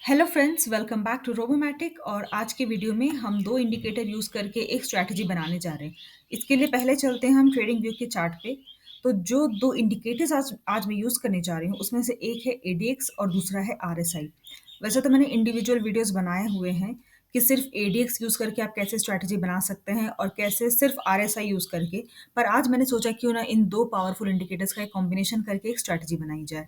Hello friends, welcome back to Robomatic. और आज के वीडियो में हम दो इंडिकेटर यूज़ करके एक स्ट्रैटेजी बनाने जा रहे हैं। इसके लिए पहले चलते हैं हम ट्रेडिंग व्यू के चार्ट पे। तो जो दो इंडिकेटर्स आज आज मैं यूज़ करने जा रही हूँ उसमें से एक है एडीएक्स और दूसरा है आरएसआई। वैसे तो मैंने इंडिविजुअल वीडियोस बनाए हुए हैं कि सिर्फ एडीएक्स यूज़ करके आप कैसे स्ट्रैटेजी बना सकते हैं और कैसे सिर्फ आरएसआई यूज़ करके। पर आज मैंने सोचा क्यों ना इन दो पावरफुल इंडिकेटर्स का एक कॉम्बिनेशन करके एक स्ट्रैटेजी बनाई जाए।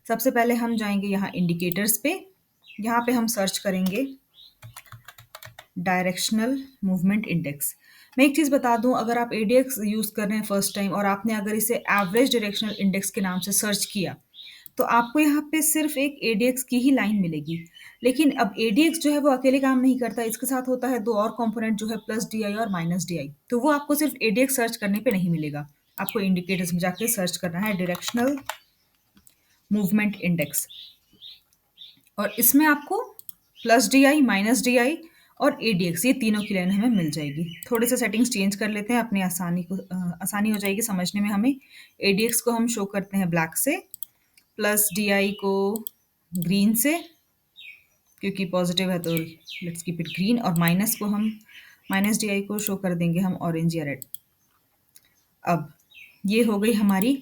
सबसे पहले हम जाएंगे यहाँ इंडिकेटर्स पे। यहाँ पे हम सर्च करेंगे डायरेक्शनल मूवमेंट इंडेक्स। मैं एक चीज़ बता दूं, अगर आप एडीएक्स यूज़ कर रहे हैं फर्स्ट टाइम और आपने अगर इसे एवरेज डायरेक्शनल इंडेक्स के नाम से सर्च किया तो आपको यहाँ पे सिर्फ एक एडीएक्स की ही लाइन मिलेगी। लेकिन अब एडीएक्स जो है वो अकेले काम नहीं करता, इसके साथ होता है दो और कंपोनेंट जो है प्लस डीआई और माइनस डीआई। तो वो आपको सिर्फ एडीएक्स सर्च करने पे नहीं मिलेगा, आपको इंडिकेटर्स में जाके सर्च करना है डायरेक्शनल मूवमेंट इंडेक्स। और इसमें आपको plus D I minus D I और एडीएक्स ये तीनों की लाइन हमें मिल जाएगी। थोड़े से सेटिंग्स चेंज कर लेते हैं अपनी आसानी हो जाएगी समझने में हमें। एडीएक्स को हम शो करते हैं ब्लैक से, प्लस डी आई को ग्रीन से क्योंकि पॉजिटिव है तो लेट्स कीप इट ग्रीन, और माइनस को हम माइनस डी आई को शो कर देंगे हम ऑरेंज या रेड। अब ये हो गई हमारी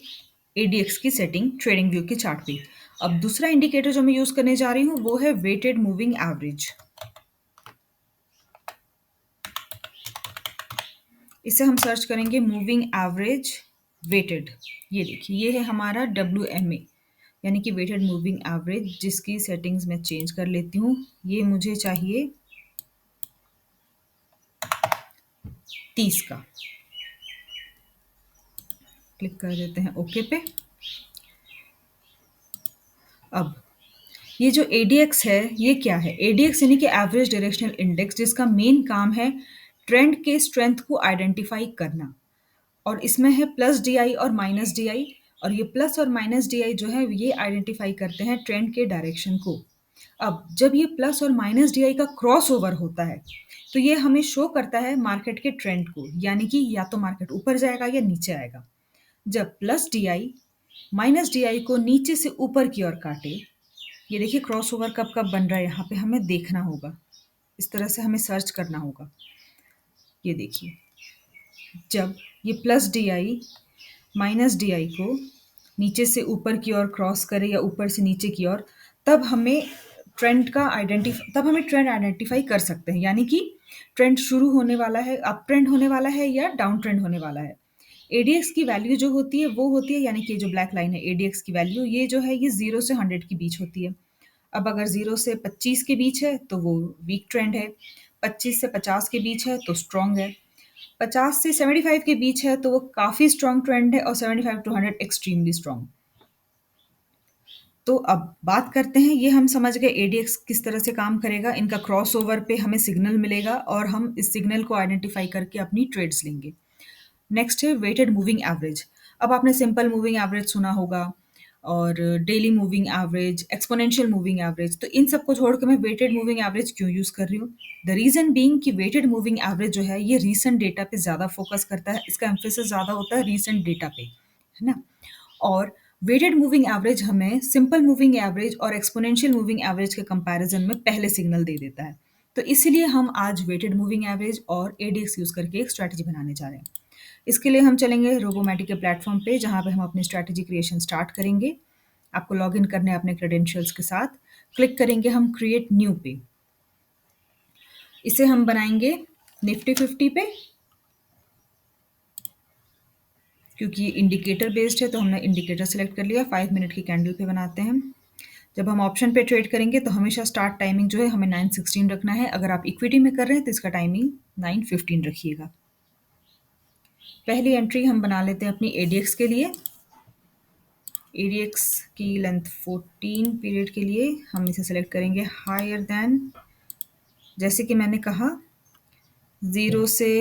एडीएक्स की सेटिंग ट्रेडिंग व्यू के चार्ट पे। अब दूसरा इंडिकेटर जो मैं यूज करने जा रही हूँ वो है वेटेड मूविंग एवरेज। इसे हम सर्च करेंगे मूविंग एवरेज वेटेड। ये देखिए, ये है हमारा WMA, यानी कि वेटेड मूविंग एवरेज, जिसकी सेटिंग्स मैं चेंज कर लेती हूँ। ये मुझे चाहिए 30 का। क्लिक कर देते हैं ओके पे। अब ये जो ADX है ये क्या है? ADX यानी कि एवरेज डायरेक्शनल इंडेक्स, जिसका मेन काम है ट्रेंड के स्ट्रेंथ को आइडेंटिफाई करना। और इसमें है प्लस डी आई और माइनस डी आई। और ये प्लस और माइनस डी आई जो है ये आइडेंटिफाई करते हैं ट्रेंड के डायरेक्शन को। अब जब ये प्लस और माइनस डी आई का क्रॉस ओवर होता है तो ये हमें शो करता है मार्केट के ट्रेंड को, यानी कि या तो मार्केट ऊपर जाएगा या नीचे आएगा। जब plus D I minus D I को नीचे से ऊपर की ओर काटे, ये देखिए क्रॉस ओवर कब कब बन रहा है, यहाँ पे हमें देखना होगा, इस तरह से हमें सर्च करना होगा। ये देखिए, जब ये plus D I minus D I को नीचे से ऊपर की ओर क्रॉस करे या ऊपर से नीचे की ओर, तब हमें ट्रेंड आइडेंटिफाई कर सकते हैं, यानी कि ट्रेंड शुरू होने वाला है, अप ट्रेंड होने वाला है या डाउन ट्रेंड होने वाला है। एडीएक्स की वैल्यू जो होती है वो होती है, यानी कि जो ब्लैक लाइन है एडीएक्स की वैल्यू, ये जो है ये 0 से 100 के बीच होती है। अब अगर 0 से 25 के बीच है तो वो वीक ट्रेंड है, 25 से 50 के बीच है तो स्ट्रॉन्ग है, 50 से 75 के बीच है तो वो काफ़ी स्ट्रॉन्ग ट्रेंड है, और 75 टू 100 एक्सट्रीमली स्ट्रॉन्ग। तो अब बात करते हैं, ये हम समझ गए एडीएक्स किस तरह से काम करेगा। इनका क्रॉसओवर पे हमें सिग्नल मिलेगा और हम इस सिग्नल को आइडेंटिफाई करके अपनी ट्रेड्स लेंगे। नेक्स्ट है वेटेड मूविंग एवरेज। अब आपने सिंपल मूविंग एवरेज सुना होगा और daily moving average, exponential moving average. तो इन सबको छोड़ के मैं वेटेड मूविंग एवरेज क्यों यूज़ कर रही हूँ? द रीज़न बीइंग कि वेटेड मूविंग एवरेज जो है ये रीसेंट डेटा पे ज़्यादा फोकस करता है, इसका एम्फेसिस ज़्यादा होता है रीसेंट डेटा पे, है ना? और वेटेड मूविंग एवरेज हमें सिंपल मूविंग एवरेज और एक्सपोनेंशियल मूविंग एवरेज के कंपैरिजन में पहले सिग्नल दे देता है। तो इसीलिए हम आज वेटेड मूविंग एवरेज और एडीएक्स यूज़ करके एक स्ट्रैटेजी बनाने जा रहे हैं। इसके लिए हम चलेंगे रोबोमैटिक के प्लेटफॉर्म पे, जहाँ पे हम अपनी स्ट्रैटेजी क्रिएशन स्टार्ट करेंगे। आपको लॉगिन करना है अपने क्रेडेंशियल्स के साथ। क्लिक करेंगे हम क्रिएट न्यू पे। इसे हम बनाएंगे निफ्टी 50 पे, क्योंकि ये इंडिकेटर बेस्ड है तो हमने इंडिकेटर सेलेक्ट कर लिया। 5 मिनट की कैंडल पे बनाते हैं। जब हम ऑप्शन पे ट्रेड करेंगे तो हमेशा स्टार्ट टाइमिंग जो है हमें 9:16 रखना है। अगर आप इक्विटी में कर रहे हैं तो इसका टाइमिंग 9:15 रखिएगा। पहली एंट्री हम बना लेते हैं अपनी एडीएक्स के लिए। एडीएक्स की लेंथ 14 पीरियड के लिए हम इसे सेलेक्ट करेंगे हायर देन, जैसे कि मैंने कहा 0 से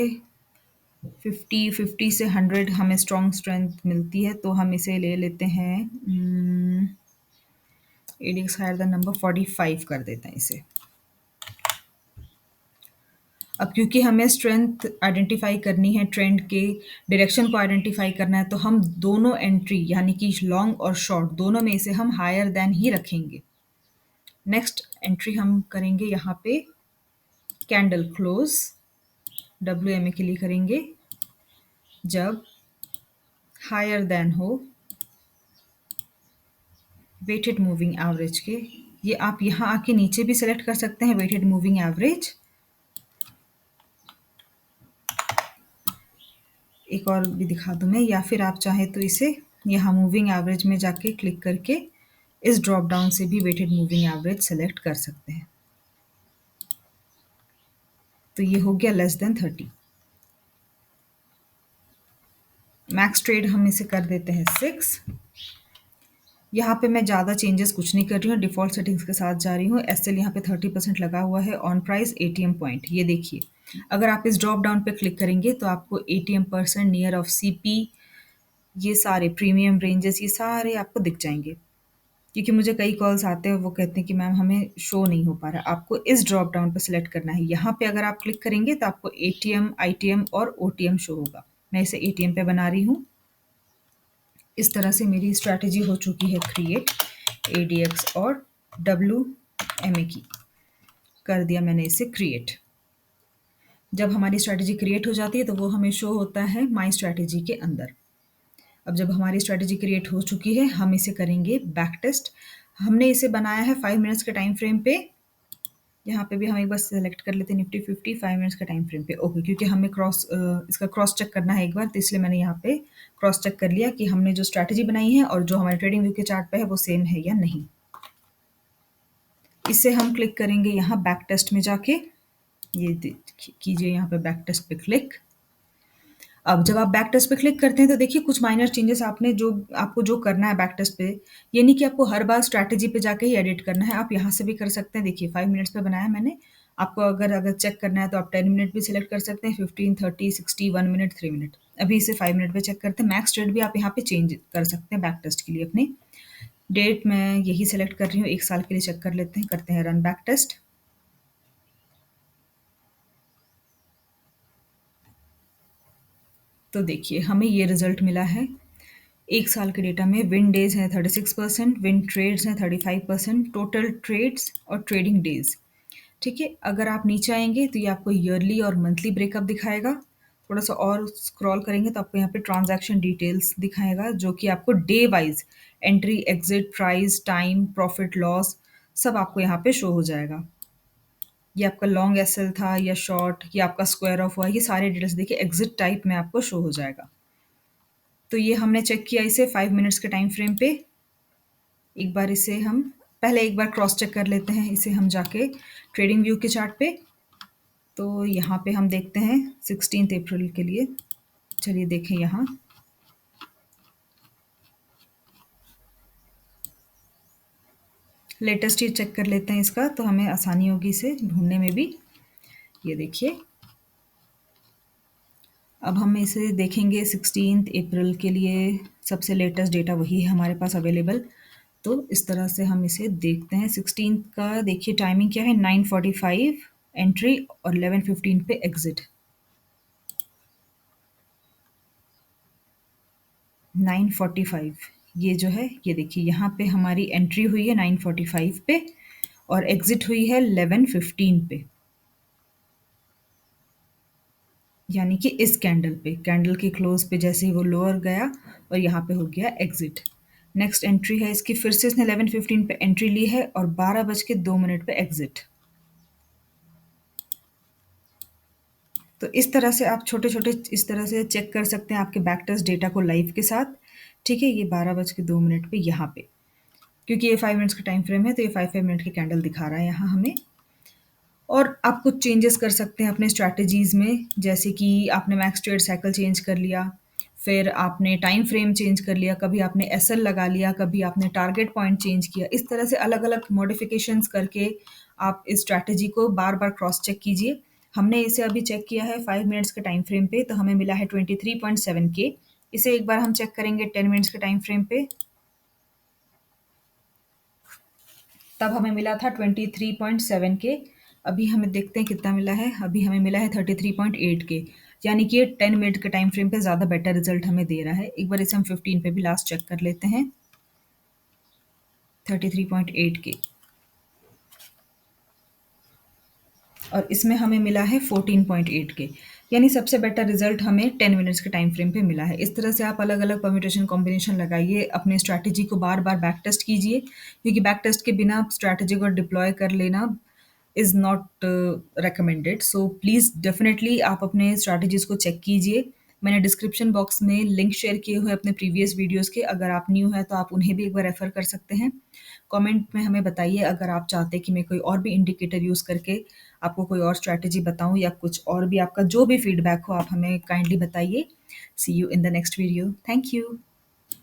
50, 50 से 100 हमें स्ट्रॉन्ग स्ट्रेंथ मिलती है, तो हम इसे ले लेते हैं एडीएक्स हायर देन नंबर 45 कर देते हैं इसे। अब क्योंकि हमें स्ट्रेंथ आइडेंटिफाई करनी है, ट्रेंड के डायरेक्शन को आइडेंटिफाई करना है, तो हम दोनों एंट्री यानी कि लॉन्ग और शॉर्ट दोनों में इसे हम हायर देन ही रखेंगे। नेक्स्ट एंट्री हम करेंगे यहाँ पे कैंडल क्लोज, WMA के लिए करेंगे जब हायर देन हो वेटेड मूविंग एवरेज के। ये आप यहाँ आके नीचे भी सेलेक्ट कर सकते हैं वेटेड मूविंग एवरेज। एक और भी दिखा दूँ मैं, या फिर आप चाहें तो इसे यहाँ मूविंग एवरेज में जाके क्लिक करके इस ड्रॉप डाउन से भी वेटेड मूविंग एवरेज सेलेक्ट कर सकते हैं। तो ये हो गया लेस देन 30। मैक्स ट्रेड हम इसे कर देते हैं 6। यहाँ पे मैं ज़्यादा चेंजेस कुछ नहीं कर रही हूँ, डिफ़ॉल्ट सेटिंग्स के साथ जा रही हूँ। एसएल यहाँ पे 30% लगा हुआ है, ऑन प्राइस एटीएम पॉइंट। ये देखिए, अगर आप इस ड्रॉप डाउन पे क्लिक करेंगे तो आपको ATM percent, near of CP, ये सारे प्रीमियम रेंजेस, ये सारे आपको दिख जाएंगे। क्योंकि मुझे कई कॉल्स आते हैं, वो कहते हैं कि मैम हमें शो नहीं हो पा रहा। आपको इस ड्रॉप डाउन पर सिलेक्ट करना है। यहाँ पे अगर आप क्लिक करेंगे तो आपको एटीएम, आईटीएम और ओटीएम शो होगा। मैं इसे एटीएम पे बना रही हूँ। इस तरह से मेरी स्ट्रैटेजी हो चुकी है क्रिएट, एडीएक्स और WMA की कर दिया मैंने इसे क्रिएट। जब हमारी स्ट्रैटेजी क्रिएट हो जाती है तो वो हमें शो होता है माई स्ट्रैटेजी के अंदर। अब जब हमारी स्ट्रैटेजी क्रिएट हो चुकी है, हम इसे करेंगे बैक टेस्ट। हमने इसे बनाया है 5 मिनट्स के टाइम फ्रेम पे। यहाँ पे भी हम एक बार सेलेक्ट कर लेते हैं निफ्टी 50 5 मिनट्स का टाइम फ्रेम पे। ओके, क्योंकि हमें इसका क्रॉस चेक करना है एक बार, तो इसलिए मैंने यहाँ पे क्रॉस चेक कर लिया कि हमने जो स्ट्रैटेजी बनाई है और जो हमारे ट्रेडिंग व्यू के चार्ट पे है वो सेम है या नहीं। इसे हम क्लिक करेंगे यहाँ बैक टेस्ट में जाके। ये कीजिए यहाँ पे बैक टेस्ट पे क्लिक। अब जब आप बैक टेस्ट पे क्लिक करते हैं तो देखिए कुछ माइनर चेंजेस आपने जो आपको जो करना है बैक टेस्ट पे, ये नहीं कि आपको हर बार स्ट्रैटेजी पे जाके ही एडिट करना है, आप यहाँ से भी कर सकते हैं। देखिए 5 मिनट्स पे बनाया मैंने। आपको अगर चेक करना है तो आप 10 मिनट भी सिलेक्ट कर सकते हैं, 15, 30, 60, 1 मिनट, 3 मिनट। अभी इसे 5 मिनट पे चेक करते हैं। मैक्स ट्रेड भी आप यहाँ पे चेंज कर सकते हैं बैक टेस्ट के लिए अपने। डेट मैं यही सेलेक्ट कर रही हूँ, 1 साल के लिए चेक कर लेते हैं, करते हैं रन बैक टेस्ट। तो देखिए हमें ये रिजल्ट मिला है। 1 साल के डेटा में विन डेज़ हैं 36%, विन ट्रेड्स हैं 35%, टोटल ट्रेड्स और ट्रेडिंग डेज़। ठीक है, अगर आप नीचे आएँगे तो ये आपको ईयरली और मंथली ब्रेकअप दिखाएगा। थोड़ा-सा और स्क्रॉल करेंगे तो आपको यहाँ पे ट्रांज़ैक्शन डिटेल्स दिखाएगा, जो कि आपको day wise entry, exit, price, time, profit, loss सब आपको यहाँ पे शो हो जाएगा। ये आपका लॉन्ग एसएल था या शॉर्ट, ये आपका स्क्वायर ऑफ हुआ, ये सारे डिटेल्स देखिए एग्ज़िट टाइप में आपको शो हो जाएगा। तो ये हमने चेक किया इसे 5 मिनट्स के टाइम फ्रेम पे। एक बार इसे हम पहले एक बार क्रॉस चेक कर लेते हैं, इसे हम जाके ट्रेडिंग व्यू के चार्ट पे। तो यहाँ पे हम देखते हैं 16 अप्रैल के लिए। चलिए देखें यहाँ। लेटेस्ट ये चेक कर लेते हैं इसका, तो हमें आसानी होगी इसे ढूँढने में भी। ये देखिए, अब हम इसे देखेंगे 16 अप्रैल के लिए। सबसे लेटेस्ट डेटा वही है हमारे पास अवेलेबल। तो इस तरह से हम इसे देखते हैं। 16 का देखिए टाइमिंग क्या है, 9:45 एंट्री और 11:15 पे एग्ज़िट। 9:45 ये जो है, ये देखिए यहाँ पे हमारी एंट्री हुई है 9:45 पे और एग्ज़िट हुई है 11:15 पे। यानी कि इस कैंडल पे, कैंडल के क्लोज़ पे जैसे ही वो लोअर गया और यहाँ पे हो गया एग्ज़िट। नेक्स्ट एंट्री है इसकी, फिर से इसने 11:15 पे एंट्री ली है और 12:02 पे एग्ज़िट। तो इस तरह से आप छोटे-छोटे इस तरह से चेक कर सकते हैं आपके बैक टेस्ट डेटा को लाइव के साथ। ठीक है, ये 12:02 पे यहाँ पे, क्योंकि ये 5 मिनट्स का टाइम फ्रेम है तो ये 5-5 मिनट के कैंडल दिखा रहा है यहाँ हमें। और आप कुछ चेंजेस कर सकते हैं अपने स्ट्रैटेजीज़ में, जैसे कि आपने मैक्स ट्रेड साइकिल चेंज कर लिया, फिर आपने टाइम फ्रेम चेंज कर लिया, कभी आपने एसएल लगा लिया, कभी आपने टारगेट पॉइंट चेंज किया। इस तरह से अलग-अलग मॉडिफ़िकेशंस करके आप इस स्ट्रैटेजी को बार-बार क्रॉस चेक कीजिए। हमने इसे अभी चेक किया है 5 मिनट्स के टाइम फ्रेम पे, तो हमें मिला है 23.7 के। इसे एक बार हम चेक करेंगे 10 मिनट्स के टाइम फ्रेम पे, तब हमें मिला था 23.7 के। अभी हमें देखते हैं कितना मिला है। अभी हमें मिला है 33.8 के, यानी कि ये 10 मिनट के टाइम फ्रेम पे ज़्यादा बेटर रिजल्ट हमें दे रहा है। एक बार इसे हम 15 पे भी लास्ट चेक कर लेते हैं। 33.8 के और इसमें हमें मिला है 14.8 के, यानी सबसे बेटर रिजल्ट हमें 10 मिनट्स के टाइम फ्रेम पे मिला है। इस तरह से आप अलग-अलग परम्यूटेशन कॉम्बिनेशन लगाइए, अपने स्ट्रैटेजी को बार-बार बैक टेस्ट कीजिए, क्योंकि बैक टेस्ट के बिना स्ट्रैटेजी को डिप्लॉय कर लेना is not recommended. So please definitely आप अपने स्ट्रैटेजीज़ को चेक कीजिए। मैंने डिस्क्रिप्शन बॉक्स में लिंक शेयर किए हुए हैं अपने प्रीवियस वीडियोज़ के, अगर आप न्यू हैं तो आप उन्हें भी एक बार रेफ़र कर सकते हैं। कमेंट में हमें बताइए अगर आप चाहते हैं कि मैं कोई और भी इंडिकेटर यूज़ करके आपको कोई और स्ट्रैटेजी बताऊँ, या कुछ और भी आपका जो भी फीडबैक हो आप हमें काइंडली बताइए। See you in the next video. Thank you.